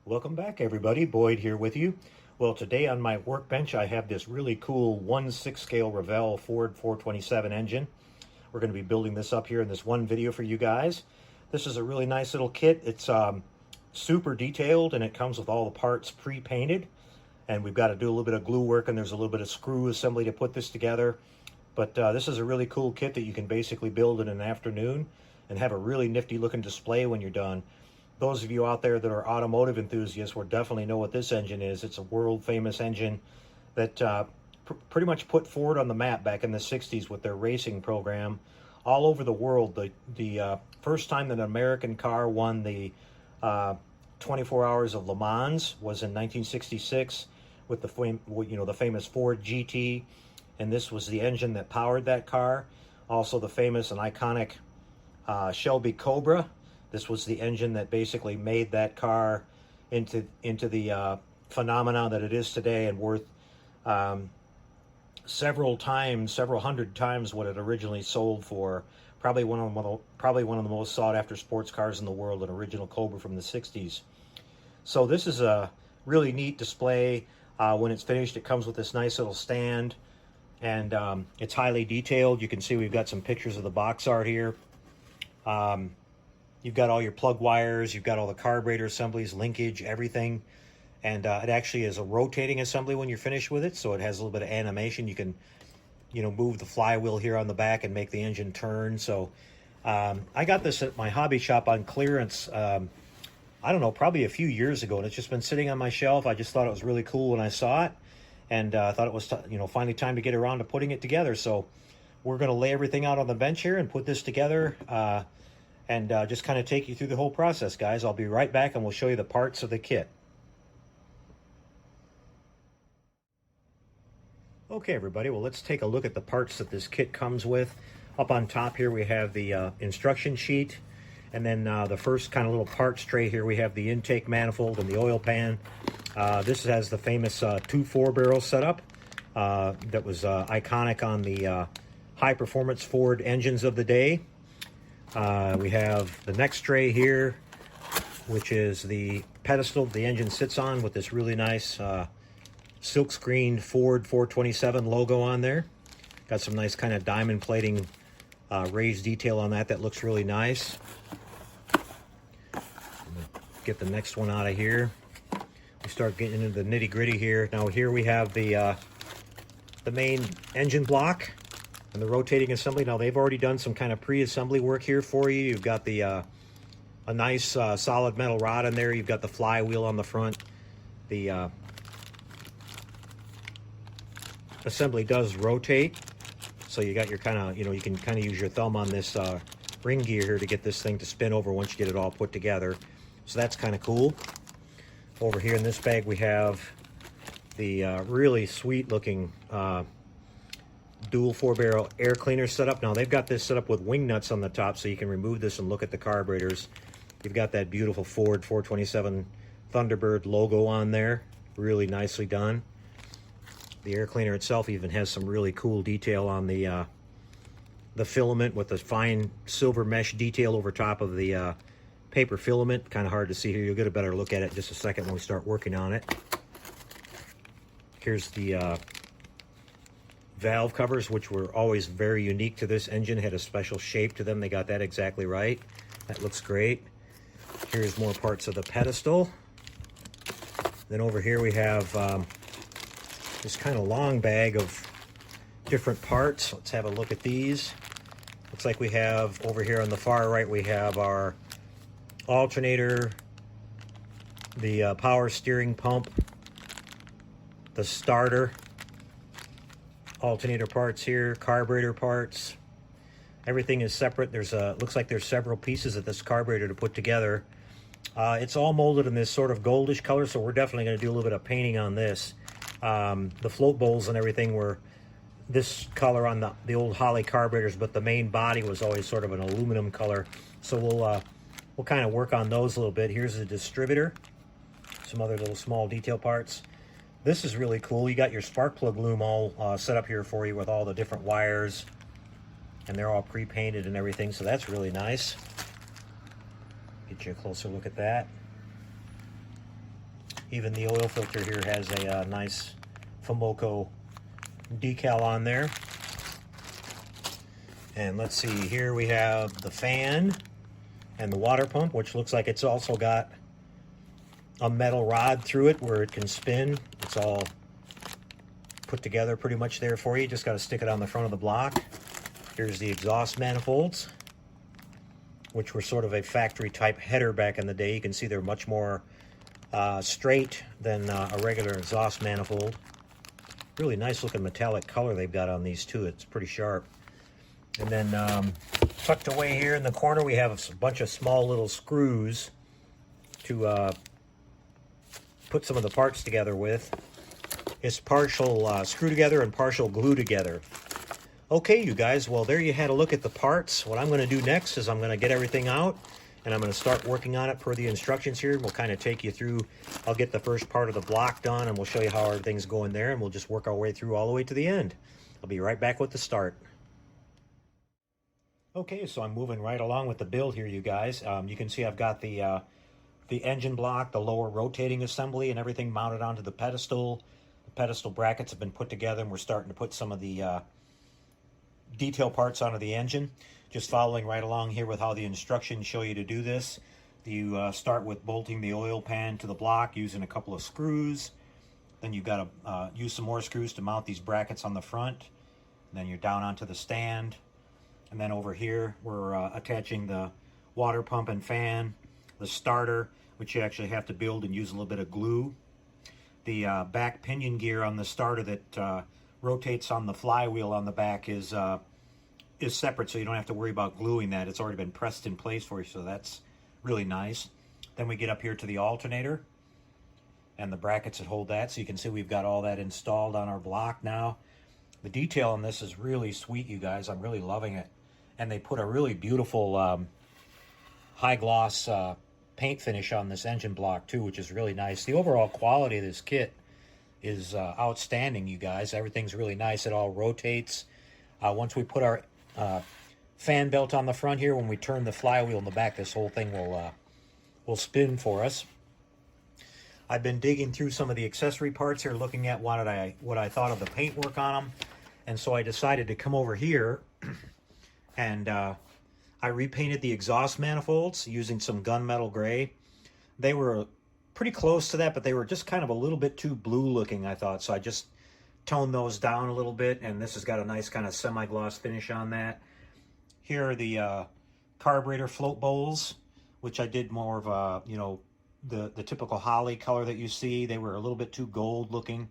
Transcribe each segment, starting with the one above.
Welcome back, everybody. Boyd here with you. Well, today on my workbench I have this really cool 1/6 scale Revell Ford 427 engine. We're going to be building this up here in this one video for you guys. This is a really nice little kit. It's super detailed and it comes with all the parts pre-painted. And we've got to do a little bit of glue work and there's a little bit of screw assembly to put this together. But this is a really cool kit that you can basically build in an afternoon and have a really nifty looking display when you're done. Those of you out there that are automotive enthusiasts will definitely know what this engine is. It's a world famous engine that pretty much put Ford on the map back in the 60s with their racing program all over the world. The first time that an American car won the 24 Hours of Le Mans was in 1966 with the famous Ford GT, and this was the engine that powered that car. Also the famous and iconic Shelby Cobra. This was the engine that basically made that car into the phenomena that it is today, and worth several hundred times what it originally sold for. Probably one of the most sought after sports cars in the world, an original Cobra from the 60s. So this is a really neat display. When it's finished, it comes with this nice little stand, and it's highly detailed. You can see we've got some pictures of the box art here. You've got all your plug wires, you've got all the carburetor assemblies, linkage, everything. And it actually is a rotating assembly when you're finished with it, so it has a little bit of animation. You can, move the flywheel here on the back and make the engine turn. So I got this at my hobby shop on clearance, I don't know, probably a few years ago, and it's just been sitting on my shelf. I just thought it was really cool when I saw it, and I thought it was, finally time to get around to putting it together. So we're going to lay everything out on the bench here and put this together. And just kind of take you through the whole process, guys. I'll be right back and we'll show you the parts of the kit. Okay, everybody, well, let's take a look at the parts that this kit comes with. Up on top here we have the instruction sheet, and then the first kind of little parts tray here we have the intake manifold and the oil pan. This has the famous 2 4-barrel setup that was iconic on the high-performance Ford engines of the day. We have the next tray here, which is the pedestal the engine sits on with this really nice silk-screened Ford 427 logo on there. Got some nice kind of diamond plating raised detail on that looks really nice. Get the next one out of here. We start getting into the nitty-gritty here. Now here we have the main engine block and the rotating assembly. Now they've already done some kind of pre-assembly work here for you. You've got the a nice solid metal rod in there. You've got the flywheel on the front. The assembly does rotate, so you got your kind of, you can kind of use your thumb on this ring gear here to get this thing to spin over once you get it all put together. So that's kind of cool. Over here in this bag we have the really sweet looking dual 4-barrel air cleaner setup. Now they've got this set up with wing nuts on the top, so you can remove this and look at the carburetors. You've got that beautiful Ford 427 Thunderbird logo on there, really nicely done. The air cleaner itself even has some really cool detail on the filament with the fine silver mesh detail over top of the paper filament. Kind of hard to see here. You'll get a better look at it in just a second when we start working on it. Here's the valve covers, which were always very unique to this engine, had a special shape to them. They got that exactly right. That looks great. Here's more parts of the pedestal. Then over here we have this kind of long bag of different parts. Let's have a look at these. Looks like we have over here on the far right, we have our alternator, the power steering pump, the starter, alternator parts here, carburetor parts. Everything is separate. There's looks like there's several pieces of this carburetor to put together. It's all molded in this sort of goldish color, so we're definitely going to do a little bit of painting on this. The float bowls and everything were this color on the old Holly carburetors, but the main body was always sort of an aluminum color. So we'll kind of work on those a little bit. Here's the distributor, some other little small detail parts. This is really cool. You got your spark plug loom all set up here for you with all the different wires, and they're all pre-painted and everything, so that's really nice. Get you a closer look at that. Even the oil filter here has a nice Fumoco decal on there. And let's see, here we have the fan and the water pump, which looks like it's also got a metal rod through it where it can spin. It's all put together pretty much there for you. Just got to stick it on the front of the block. Here's the exhaust manifolds, which were sort of a factory type header back in the day. You can see they're much more straight than a regular exhaust manifold. Really nice looking metallic color they've got on these too. It's pretty sharp. And then tucked away here in the corner, we have a bunch of small little screws to put some of the parts together with. It's partial screw together and partial glue together. Okay, you guys, well, there you had a look at the parts. What I'm going to do next is I'm going to get everything out, and I'm going to start working on it per the instructions here. We'll kind of take you through. I'll get the first part of the block done, and we'll show you how everything's going there, and we'll just work our way through all the way to the end. I'll be right back with the start. Okay, so I'm moving right along with the build here, you guys. You can see I've got the engine block, the lower rotating assembly, and everything mounted onto the pedestal. The pedestal brackets have been put together, and we're starting to put some of the detail parts onto the engine. Just following right along here with how the instructions show you to do this. You start with bolting the oil pan to the block using a couple of screws. Then you've got to use some more screws to mount these brackets on the front. And then you're down onto the stand. And then over here, we're attaching the water pump and fan, the starter, which you actually have to build and use a little bit of glue. The back pinion gear on the starter that rotates on the flywheel on the back is separate, so you don't have to worry about gluing that. It's already been pressed in place for you, so that's really nice. Then we get up here to the alternator and the brackets that hold that, so you can see we've got all that installed on our block now. The detail on this is really sweet, you guys. I'm really loving it. And they put a really beautiful high gloss paint finish on this engine block too, which is really nice. The overall quality of this kit is outstanding, you guys. Everything's really nice. It all rotates. Once we put our fan belt on the front here, when we turn the flywheel in the back, this whole thing will spin for us. I've been digging through some of the accessory parts here, looking at what I thought of the paintwork on them, and so I decided to come over here and I repainted the exhaust manifolds using some gunmetal gray. They were pretty close to that, but they were just kind of a little bit too blue looking, I thought, so I just toned those down a little bit, and this has got a nice kind of semi-gloss finish on that. Here are the carburetor float bowls, which I did more of a, the typical holly color that you see. They were a little bit too gold looking.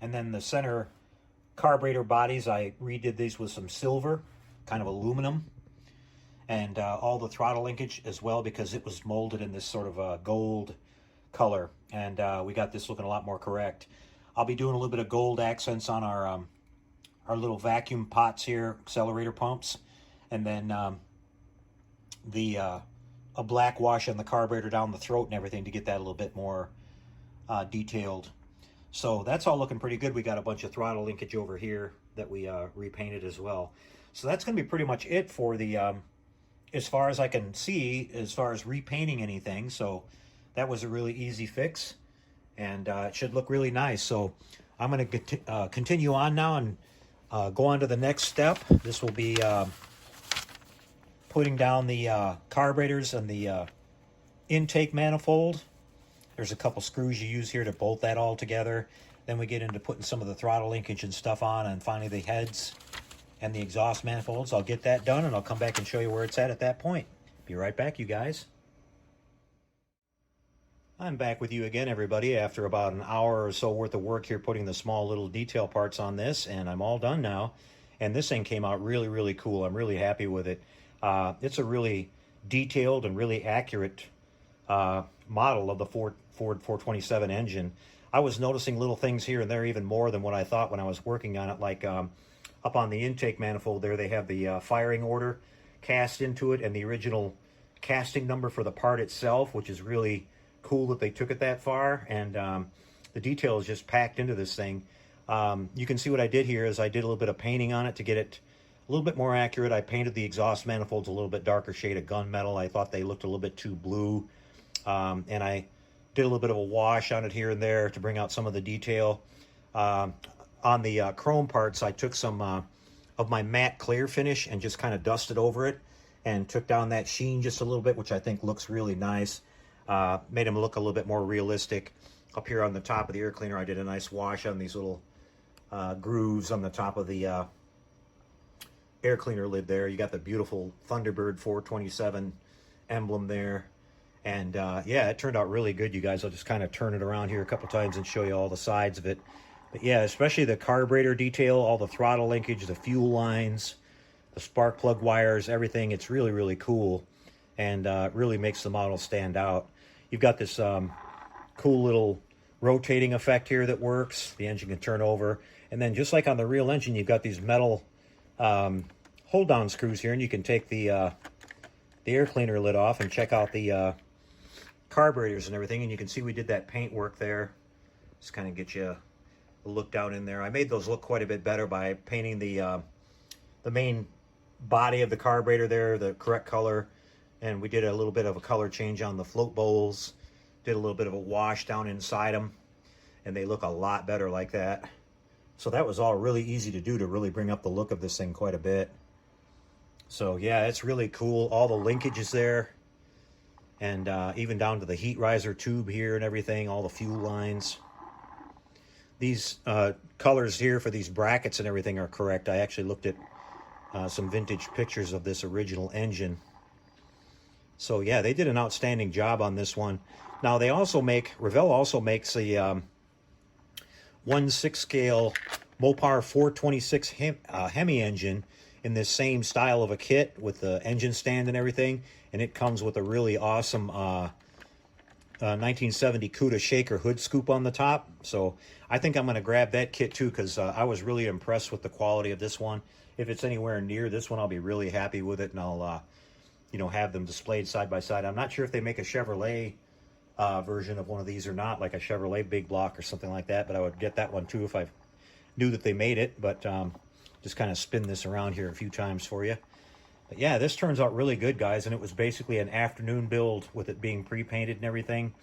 And then the center carburetor bodies, I redid these with some silver, kind of aluminum. And all the throttle linkage as well, because it was molded in this sort of a gold color. And we got this looking a lot more correct. I'll be doing a little bit of gold accents on our little vacuum pots here, accelerator pumps. And then a black wash on the carburetor down the throat and everything to get that a little bit more detailed. So that's all looking pretty good. We got a bunch of throttle linkage over here that we repainted as well. So that's going to be pretty much it for the, as far as I can see, as far as repainting anything. So that was a really easy fix, and it should look really nice. So I'm going to continue on now and go on to the next step. This will be putting down the carburetors and the intake manifold. There's a couple screws you use here to bolt that all together. Then we get into putting some of the throttle linkage and stuff on, and finally the heads and the exhaust manifolds. I'll get that done, and I'll come back and show you where it's at that point. Be right back, you guys. I'm back with you again, everybody, after about an hour or so worth of work here putting the small little detail parts on this, and I'm all done now. And this thing came out really, really cool. I'm really happy with it. It's a really detailed and really accurate model of the Ford 427 engine. I was noticing little things here and there, even more than what I thought when I was working on it, like up on the intake manifold there, they have the firing order cast into it and the original casting number for the part itself, which is really cool that they took it that far. And the detail is just packed into this thing. You can see what I did here is I did a little bit of painting on it to get it a little bit more accurate. I painted the exhaust manifolds a little bit darker shade of gunmetal. I thought they looked a little bit too blue. And I Did a little bit of a wash on it here and there to bring out some of the detail. On the chrome parts, I took some of my matte clear finish and just kind of dusted over it and took down that sheen just a little bit, which I think looks really nice. Made them look a little bit more realistic. Up here on the top of the air cleaner, I did a nice wash on these little grooves on the top of the air cleaner lid there. You got the beautiful Thunderbird 427 emblem there. And yeah, it turned out really good, you guys. I'll just kind of turn it around here a couple times and show you all the sides of it. But yeah, especially the carburetor detail, all the throttle linkage, the fuel lines, the spark plug wires, everything. It's really, really cool, and really makes the model stand out. You've got this cool little rotating effect here that works. The engine can turn over. And then just like on the real engine, you've got these metal hold-down screws here, and you can take the air cleaner lid off and check out the carburetors and everything. And you can see we did that paint work there. Just kind of get you a look down in there. I made those look quite a bit better by painting the main body of the carburetor there the correct color, and we did a little bit of a color change on the float bowls. Did a little bit of a wash down inside them, and they look a lot better like that. So that was all really easy to do to really bring up the look of this thing quite a bit. So yeah, it's really cool. All the linkage is there, and even down to the heat riser tube here and everything, all the fuel lines. These colors here for these brackets and everything are correct. I actually looked at some vintage pictures of this original engine. So yeah, they did an outstanding job on this one. Now they also make, Revell also makes a 1/6 scale Mopar 426 Hemi engine in this same style of a kit with the engine stand and everything, and it comes with a really awesome 1970 Cuda shaker hood scoop on the top. So I think I'm going to grab that kit too, because I was really impressed with the quality of this one. If it's anywhere near this one, I'll be really happy with it, and I'll you know, have them displayed side by side. I'm not sure if they make a Chevrolet version of one of these or not, like a Chevrolet big block or something like that, but I would get that one too if I knew that they made it. But just kind of spin this around here a few times for you. But yeah, this turns out really good, guys, and it was basically an afternoon build with it being pre-painted and everything.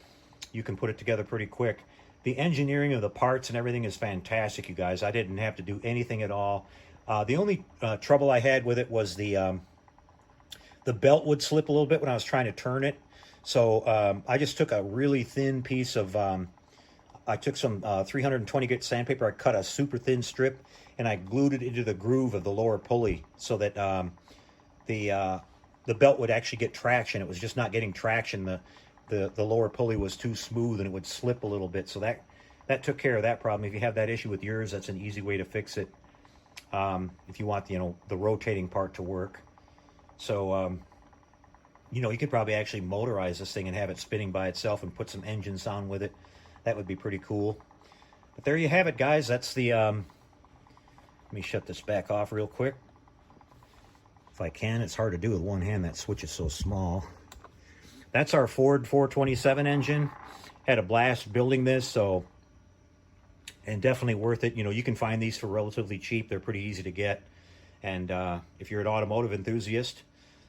You can put it together pretty quick. The engineering of the parts and everything is fantastic, you guys. I didn't have to do anything at all. The only trouble I had with it was the belt would slip a little bit when I was trying to turn it. So I just took a really thin piece of, I took some 320 grit sandpaper. I cut a super thin strip, and I glued it into the groove of the lower pulley so that the belt would actually get traction. It was just not getting traction. The lower pulley was too smooth, and it would slip a little bit. So that took care of that problem. If you have that issue with yours, that's an easy way to fix it. If you want, you know, the rotating part to work. So, you know, you could probably actually motorize this thing and have it spinning by itself and put some engine sound with it. That would be pretty cool. But there you have it, guys. That's the, let me shut this back off real quick. If I can, it's hard to do with one hand. That switch is so small. That's our Ford 427 engine. Had a blast building this, so, and definitely worth it. You know, you can find these for relatively cheap. They're pretty easy to get. And if you're an automotive enthusiast,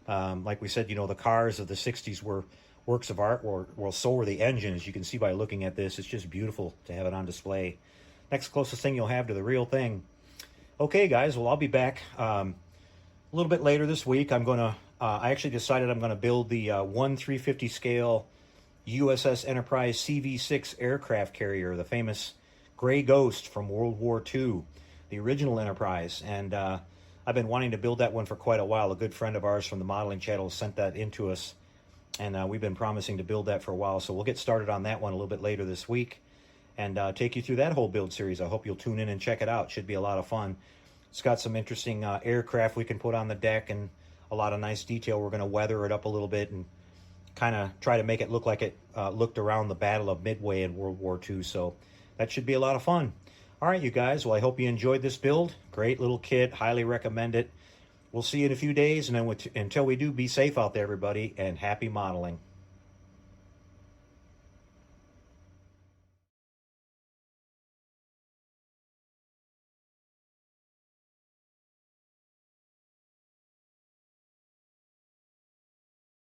like we said, you know, the cars of the 60s were works of art, well, so were the engines. You can see by looking at this, it's just beautiful to have it on display. Next closest thing you'll have to the real thing. Okay, guys, well, I'll be back a little bit later this week. I'm going to, I actually decided I'm going to build the 1/350 scale USS Enterprise CV-6 aircraft carrier, the famous Gray Ghost from World War II, the original Enterprise. And I've been wanting to build that one for quite a while. A good friend of ours from the modeling channel sent that into us, and we've been promising to build that for a while. So we'll get started on that one a little bit later this week and take you through that whole build series. I hope you'll tune in and check it out. It should be a lot of fun. It's got some interesting aircraft we can put on the deck and a lot of nice detail. We're going to weather it up a little bit and kind of try to make it look like it looked around the Battle of Midway in World War II. So that should be a lot of fun. All right, you guys. Well, I hope you enjoyed this build. Great little kit. Highly recommend it. We'll see you in a few days. And then until we do, be safe out there, everybody, and happy modeling.